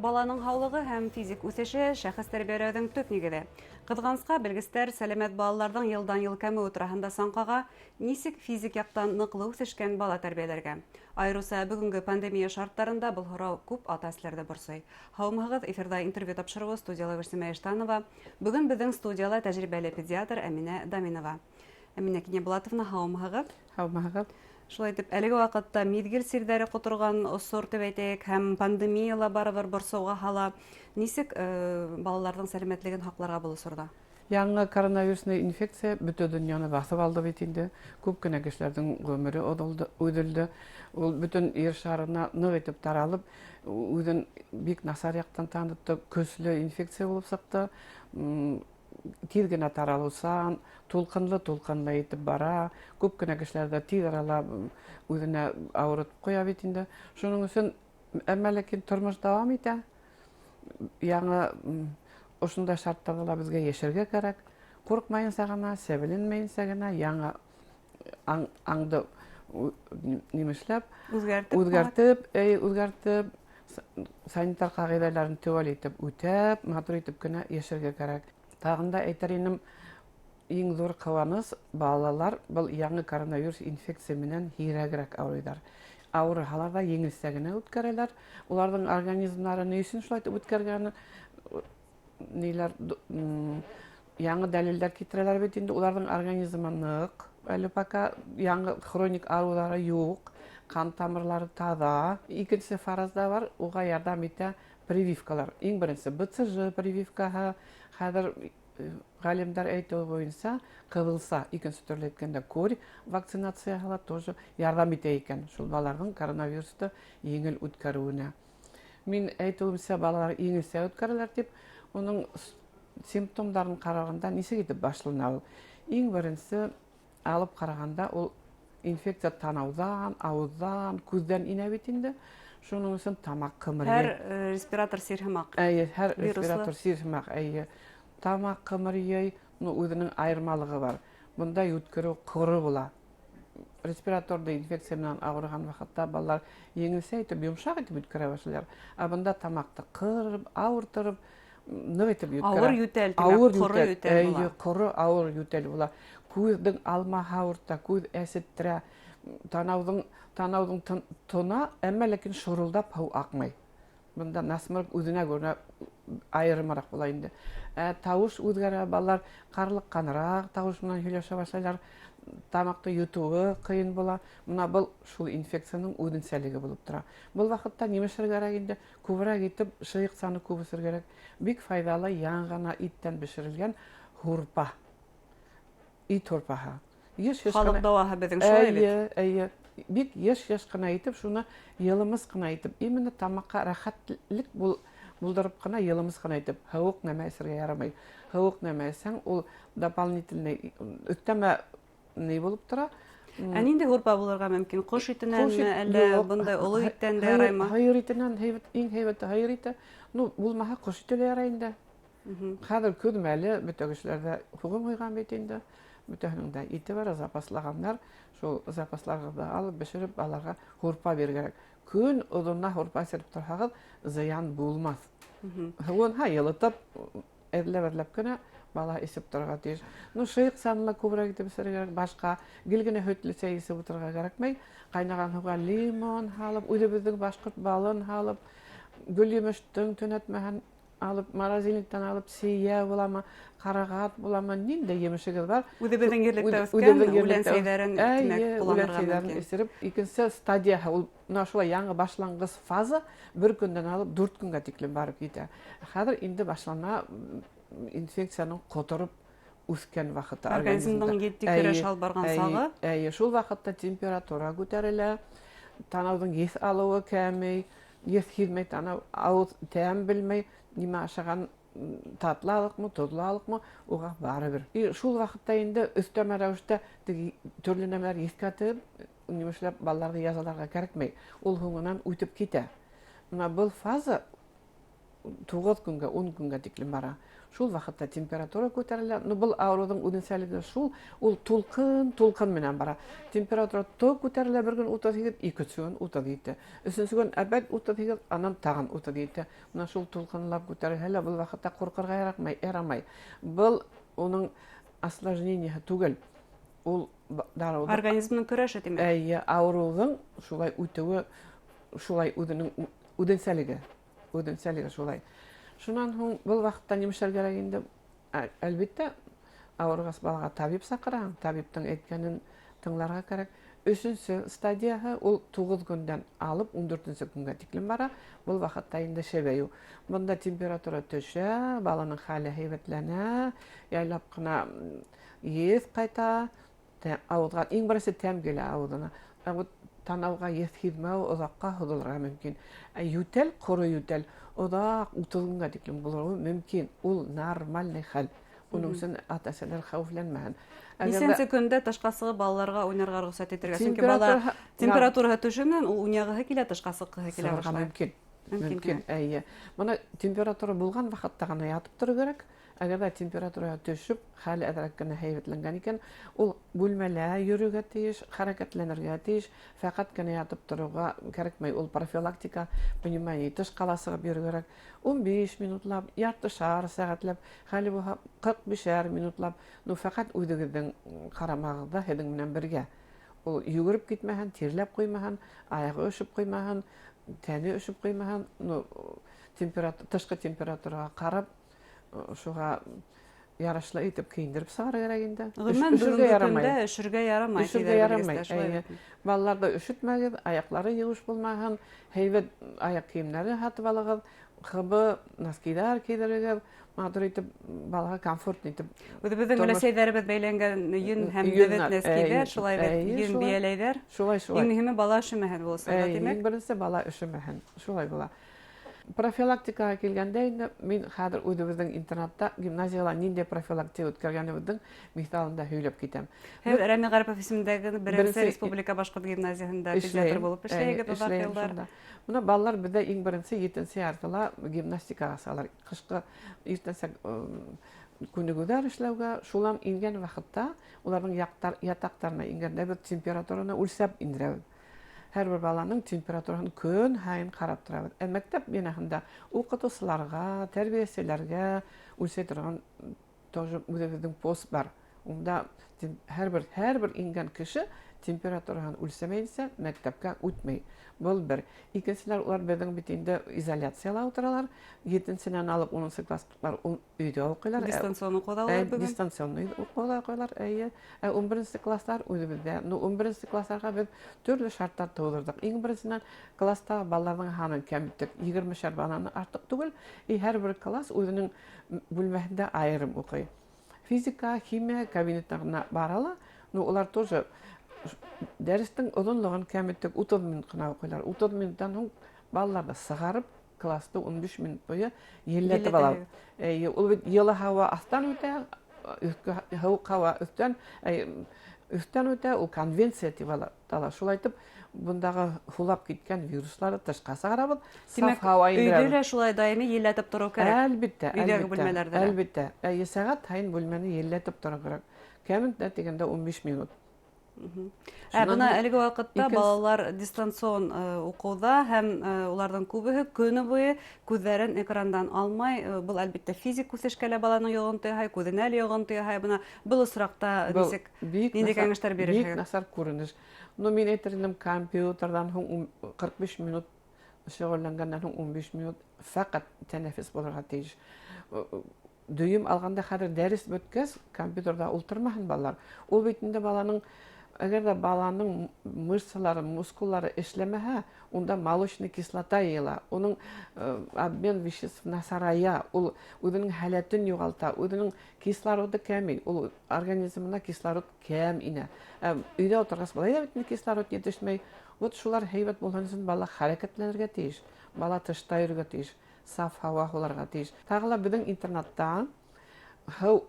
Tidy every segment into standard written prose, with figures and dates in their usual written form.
баланың һаулыгы һәм физик үсеше шәхес тәрбияләүнең төп нигезе. Кызганычка, белгечләр сәламәт балаларның елдан-ел кәмү турында саңкага, нисек физик яктан ныклы үсешкән бала тәрбияләргә. Айрыса бүгенге пандемия шартларында был һорау күп ата-әсәләрдә борсый. Һаумыгыз, эфирда интервью тапшыруы студияла Гөлсемә Эштанова. Бүген безнең студияла тәҗрибәле педиатр Әминә Даминова. Әминә Кинебулатовна, һаумыгыз. Һаумыгыз. Шулай итеп, әлеге вакытта мизгел сирдәре котырган осор дип әйтәйек, һәм пандемияла барыбер борсуга һала. Нисек балаларның сәламәтлеген һакларга булу сорда? Яңа коронавирусный инфекция бүтән дөньяны басып алды бит инде. Күп кенә кешеләрнең гомере үделде. Ул бүтән ир шарына нык итеп таралып, үзен бик насар яктан танытты, көчле инфекция булып сыкты. Тиз генә таралусан, тулкынлы итеп бара. Күп кенә кешеләрдә тиз арала үзенә авыртып куя бит инде. Шуның өчен әмма-ләкин тормыш дәвам итә. Яңа ошында шартларда безгә яшәргә кирәк. Курыкмаенса гына, сәбеленмәенсә генә яңа аңды нимешләп, үзгәртеп, санитар кагыйдәләрен тәвәл итеп үтәп, матур итеп кенә яшәргә кирәк. Тагын да әйтәринем, иң зур кыланыш балалар был яңа коронавирус инфекция менән һирәгрәк авырыйлар. Авырыһалар да еңелсә генә үткәрәләр. Уларның организмнары ни өчен шулай үткәргәнен ниләр яңа дәлилләр китерәләр бит инде. Уларның организмы нык, әле пока яңа хроник авырулары юк, кан тамырлары таза. Икенче фаразда бар, уга ярдәм итә прививкалар. Иң беренче БЦЖ прививкаһы, хәзер галимдар әйтүе буенча кылса, икенче төрле әйткәндә кор вакцинацияһы тоже ярдәм итә икән шул балаларның коронавирусты еңел үткәрүенә. Мин әйтүемчә балалар еңелсә үткәрәләр дип, уның симптомдарын караганда ничек итеп башлана ул? Иң беренче алып караганда ул инфекция танаудан, авыздан, күздән инә бит инде. Шуның өчен тамак кымырый. Һәр респиратор сирһымак. Һәр респиратор сирһымак. Тамак кымырый, үзенең айырмалыгы бар. Бунда үткәрү кыры була. Респираторда инфекция менән авырган вакытта балалар еңелсә итеп, йомшак итеп үткәрә башлыйлар. Бунда тамакты кырып, авыртырып, нык итеп үткәрә. Авыр ютәл, кыры ютәл була. Кыры авыр ютәл була. Күздән алма авырта, күз әсеттерә, танауның тона, әмма ләкин шурылдап һау акмый. Бунда насмырып үзенә генә айырмарак була инде. Тавыш үзгәрә, балалар карлыкканрак тавыш менән һөйләшә башлайлар. Тамакты йотуы кыен була. Менә бу шул инфекциянең үзенчәлеге булып тора. Бу вакытта нимәшергә кирәк инде? Күбрәк итеп шыйык саны күбесергә кирәк. Бик файдалы яңгына иттән бешерелгән хурпа. Ит хурпаһы. Халык дауаһы безнең шулай бит. Бик еш кына итеп, шуны йылымыз кына итеп, именно тамакка рәхәтлек булдырып кына йылымыз кына итеп, һавык нәмәсергә ярамый. Һавык нәмәсәң ул дополнительный өстәмә ни булып тора. Нинди хурпа булырга мөмкин? Кош итенән әллә бундай олы иттән дә яраймы? Хайыр итенән, иң һәйбәте хайыр ите. Булмаһа кош ите ярай инде. Хәзер күрмәле бөтәгешләрдә хугым куйган бит инде. Бүтәнең дә ите бар, запаслаганнар. Шул запасларга алып бешереп аларга хурпа бергә. Күн озынна хурпа сереп торһагыз, зыян булмас. Һәвен һайылытып, эрләп кенә бала исеп торырга тиеш. Шыйык санлы күбрәк итеп бешерергә, башка гел генә хөтле чәй исеп утырырга кирәкмәй. Кайнаган һауга лимон һалып, үзебезнең башкорт балын һалып, гөлйемештең төнәтмәһен алып, морозильниктан алып, сия буламы, карагат буламы, нинди емешегез бар. Үзебезнең ерлектә үскән үлән сәйдәрен кулланырга мөмкин. Икенче стадияһы ул шулай яңа башлангыч фаза 1 көндән алып 4 көнгә тиклем барып китә. Хәзер инде башлана инфекцияның котырып үскән вакыты организмның җитди көрәш алып барган сагы. Шул вакытта температура күтәрелә, танауның ес алуы кәмей, ес хизмәт танау авыз тәм белмәй, нимә ашаган татлалыкмы, тозлалыкмы, уга барыбер. Шул вакытта инде өстәмә рәвештә төрле нәмәләр искәтеп, нимәшләп балаларга язаларга кирәкмәй. Ул һуңыннан үтеп китә. Менә бу фаза 9 көнгә, 10 көнгә тиклем бара. Шул вакытта температура күтәрелә. Ну был авырудың үзенчәлеге шул, ул тулкын менән бара. Температура то күтәрелә бер көн 38, икенче көн 37. Өченче көн әбәд 38, аннан тагын 37. Менә шул тулкынлап күтәрелә, был вакытта куркырга ярамый. Был уның осложнениеһы түгел. Ул дару Организмның көрәше димәк. әйе, авырудың шулай үтүе, шулай үзенең үзенчәлеге шулай. Шуннан һуң был вакытта нимәшәр кирәк инде? Әлбәттә, авыргас балага табиб сакыраң, табибтың әйткәнен тыңларга кирәк. Өченче стадияһы ул 9 көндән алып 14нче көнгә тиклем бара. Был вакытта инде шәбәю. Монда температура төшә, баланың хәле һәйбәтләнә, яйлап кына ес кайта, авызга иң беренче тәм килә авызына. Вот танауга ес хизмәү озакка һузылырга мөмкин. Ютәл, куры ютәл, озак 30 көнгә тиклем булырга мөмкин. Ул нормальный хәл. Уның өчен ата-әсәләр хәвефләнмәһен. Нисәнче көндә тышка сыгып балаларга уйнарга рөхсәт итәргә? Чөнки бала температураһы төшүеннән ул уйнагыһы килә, тышка сыгыһы килә башлый. Мөмкин. Әйе. Моны температура булган вакытта гына ятып тору кирәк. Әгәр температура төшүп, хәле әдрәк кенә һәйбәтләнгән икән, ул бүлмәлә йөрүгә тиеш, хәрәкәтләнергә тиеш, фақат кенә ятып торуга кирәкмәй. Ул профилактика, понимание, тышкала сыгып йөрү кирәк. 15 минутлап, ярты шар сәгатьләп, хәле бу 45 минутлап, ну фақат үзегезнең карамагызда һеҙҙең менән бергә. Ул йүгереп китмәһен, тирләп куймаһын, аягы өшөп куймаһын, тәне өшөп куймаһын, ну тышкы температурага карап, шуға ярашлы итеп кейіндіріп сығар керек инде. Гомумән бүгенге көндә өшөргә ярамай. Өшөргә ярамай. Балаларда өшөтмәгез, аяклары юеш булмаһын, һәйбәт аяк киемнәре һатып алыгыз, хыбы, носкидар кидерегез, матур итеп балага комфортный итеп. Үзебезнең өләсәйләребез бәйләнгән йөн һәм дәвет носкидар, шулай йөн бияләйләр. Шулай. Иң мөһиме бала өшөмәһен булса, димәк. Иң беренче бала өшөмәһен. Шулай була. Профилактикага килгәндә инде мин хәзер үзебезнең интернатта гимназиялар нинди профилактика үткәргәнебезнең мисалында һөйләп китәм. Һәм Рәми Гарипов исемендәге беренче республика башкорт гимназиясында педиатр булып эшләйгез узак еллар. Менә балалар бездә иң беренче 7нче яртыла гимнастикага салар. Кышкы иртәнсәк күнегүләр эшләүгә, шулан ингән вакытта уларның ятактарына ингәндә бер температураны үлчәп индерәбез. Һәр баланың температурасын көн һайын карап торабыз. Мәктәп бинаһында укытучыларга, тәрбиячеләргә үлчәп торган тоже үзебезнең пост бар. Унда һәр бер ингән кеше температурасын үлчәмәйсә, мәктәпкә үтмәй. Был бер. Икенчеләр улар безнең бит инде изоляциялә утыралар. 7нченнән алып 10нчы класслар өйдә укыйлар. Дистанцион укыдылар бүген. Дистанцион укыйлар. 11нче класслар үзебездә. Ну 11нче классларга без төрле шартлар тудырдык. Иң беренчедән класстагы балаларның һаны кәмиттек 20 баланы артык түгел. Һәр бер класс үзенең бүлмәһендә аерым укый. Физика, химия кабинетларына баралар. Ну улар тоже дәрестең озынлыгын кәмиттек 30 минут кына укыйлар. 30 минуттан һуң балаларны сыгарып, класста 15 минут буе елләтеп алалар. Ул бит йылы һава астан үтә, һава өстән үтә, ул конвенция дип алар. Шулай итеп, бундагы хулап киткән вирусларны тышка сыгарабыз. Саф һава индерәбез. Өйдә шулай даими елләтеп тору кирәк. Әлбәттә. Сәгать һайын бүлмәне елләтеп тору кирәк. Кәмиттә дигәндә 15 минут. Бuna әлеге вакытта балалар дистанцион укуда һәм улардан күбеһе көне буе күзләрен экрандан алмай, бул әлбәттә физик үсешкәлә баланың йогынтыгы, күзенә йогынтыгы, буна бул осракта ничек нинди кәңәшләр бирәсегез? Бик насар күренеш. Ну мин әйтермен компьютердан 45 минут шөгыльләнгәннән 15 минут фақат тәнәфес булырга тиеш. Дөйем алганда хәзер дәрес беткәс, компьютерда ултырмаһын балалар. Ул бит инде баланың әгәр дә баланың мышцалары, мускуллары эшләмәһә, унда молочный кислота йыела. Уның обмен веществ насарая, ул үзенең халәтен югалта, үзенең кислороды кәми, ул организмына кислород кәм инә. Өйдә утыргас балага бит кислород җитешмәй. Вот шулар һәйбәт булган өчен бала хәрәкәтләнергә тиеш, бала тышта йөрергә тиеш, саф һава алырга тиеш. Тагыла безнең интернатта һәү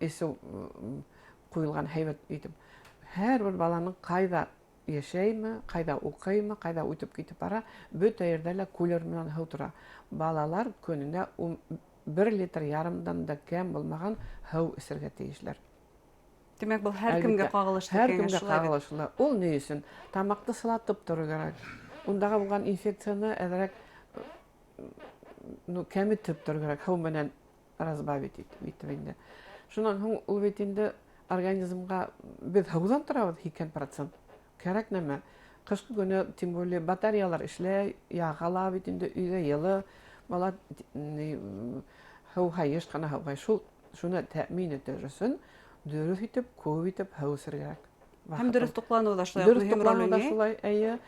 исе куелган һәйбәт итеп һәр бер баланың кайда яшәйме, кайда укыймы, кайда үтеп китеп бара, бөтә ердә лә күлер менән һәү тора. Балалар көненә 1,5 литр да кәм булмаган һау эсергә тиешләр. Демәк, бұл һәр кемгә кагылышлы Һәр киңәш, кемгә шулай бит? кагылышлы. Ул ни өчен? Тамакты сылатып тору кирәк. Ундагы булган инфекцияны әзрәк кәметеп тору кирәк. Һау менән разбавить итеп инде. Шуннан һуң ул бит инде организмга без һаудан торабыз 2%. Кирәк нәмә? Кышкы көне тем более батареялар эшләй, ягала бит инде өйдә йылы. Бала һау хайыш кына һау. Шуны тәэмин итер өчен дөрес итеп, күп итеп һау сөргәк. Һәм дөрес туклануы да шулай Дөрес мөһим туклануы роль да уйный. шулай, әйе.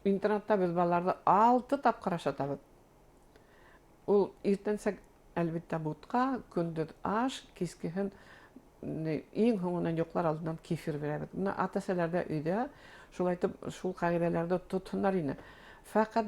Интернетта без балаларны 6 тапкыр ашатабыз. Ул иртәнсәк әлбәттә бутка, көндез аш, кискеһен иң һуңынан йоклар алдыннан кефир бирәбез. Буны ата-әсәләрдә өйдә шулай итеп шул кагыйдәләрдә тотыннар ине. Фақат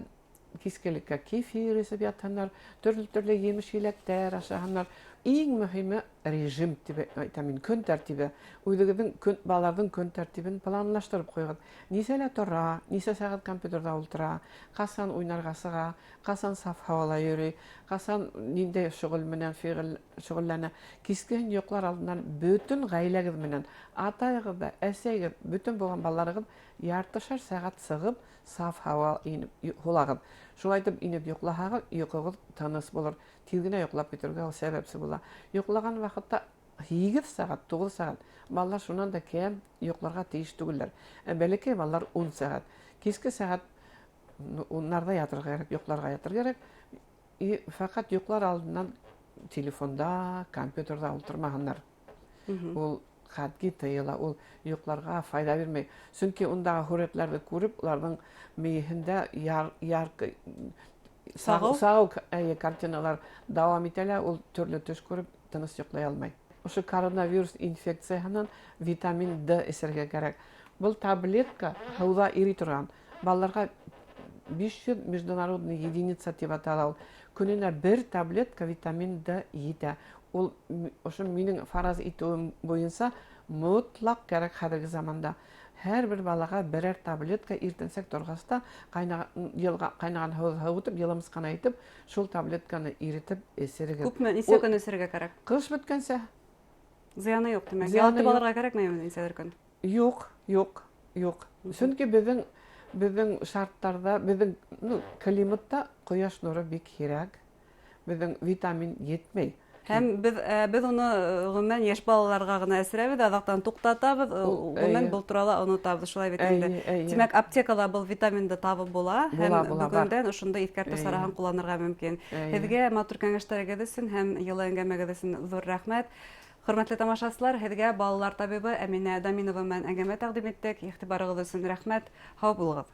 кискелеккә кефир эсеп ятһыннар, төрле йемеш-еләктәр ашаһыннар. Иң мөһиме режим дип әйтәм мин, көн тәртибе. Үзегезнең балаларның көн тәртибен планлаштырып куйгыз. Нисәлә тора, нисә сәгать компьютерда утыра, касан уйнарга сыга, касан саф һавала йөри, касан нинди шөгыль менән шөгыльләнә. Кискен йоклар алдыннан бөтен гаиләгез менән, атагыз да, әсәгез, бөтен булган балаларыгыз яртышар сәгать сыгып, саф һава инеп хулагыз. Шулай итеп инеп йоклаһагыз, йокыгыз тыныс булыр. Тиз генә йоклап китәргә ул сәбәпсе була. Йоклаган вакытта 8 сәгать, 9 сәгать. Балалар шуннан да кәм йокларга тиеш түгелләр. Бәләкәй балалар 10 сәгать. Киске сәгать уннарда ятырга кирәк, йокларга ятырга кирәк. Фақат йоклар алдыннан телефонда, компьютерда утырмаганнар. Ул хатки тыйыла, ул йокларга файда бирмәй. Чөнки ундагы хуретләрне күреп, уларның миендә яркы сагау картиналар дәвам итәләр, ул төрле төш күреп тыныс йоклый алмай. Ошо коронавирус инфекциясынан витамин D эсергә кирәк. Бул таблетка һауда ири торган. Балаларга 500 международный единица дип атала. Көненә 1 таблетка витамин D итә. Ул ошо минең фараз итүем буенча мутлак кирәк хәзерге заманда. Һәр бер балага берәр таблетка иртәнсәк торгаста кайнаган һау итеп, йылымскана итеп, шул таблетканы иретеп эсергә. Күпме нисә көн эсергә кирәк? Кыш беткәнсә Зыяны юк демәк. Зыяны Ялтып юк. алырга кирәкмәйме нисә көн? Юк. Чөнки безнең шарттарда, безнең климатта кояш нуры бик кирәк. Безнең витамин етмәй. Һәм без уны гомумән яшь балаларга гына әсерәбез, азактан туктатабыз, гомумән бул туралы онытабыз, шулай бит инде. Димәк, аптекада бул витаминды табып була, һәм бүгендән ошондый искәртү сараһын кулланырга мөмкин. Һезгә матур кәңәшләрегез өчен һәм йылы әңгәмәгез өчен зур рәхмәт. Хөрмәтле тамашачылар, һезгә балалар табибы Әминә Даминова белән әңгәмә тәкъдим иттек. Игътибарыгыз өчен рәхмәт. Һау булыгыз.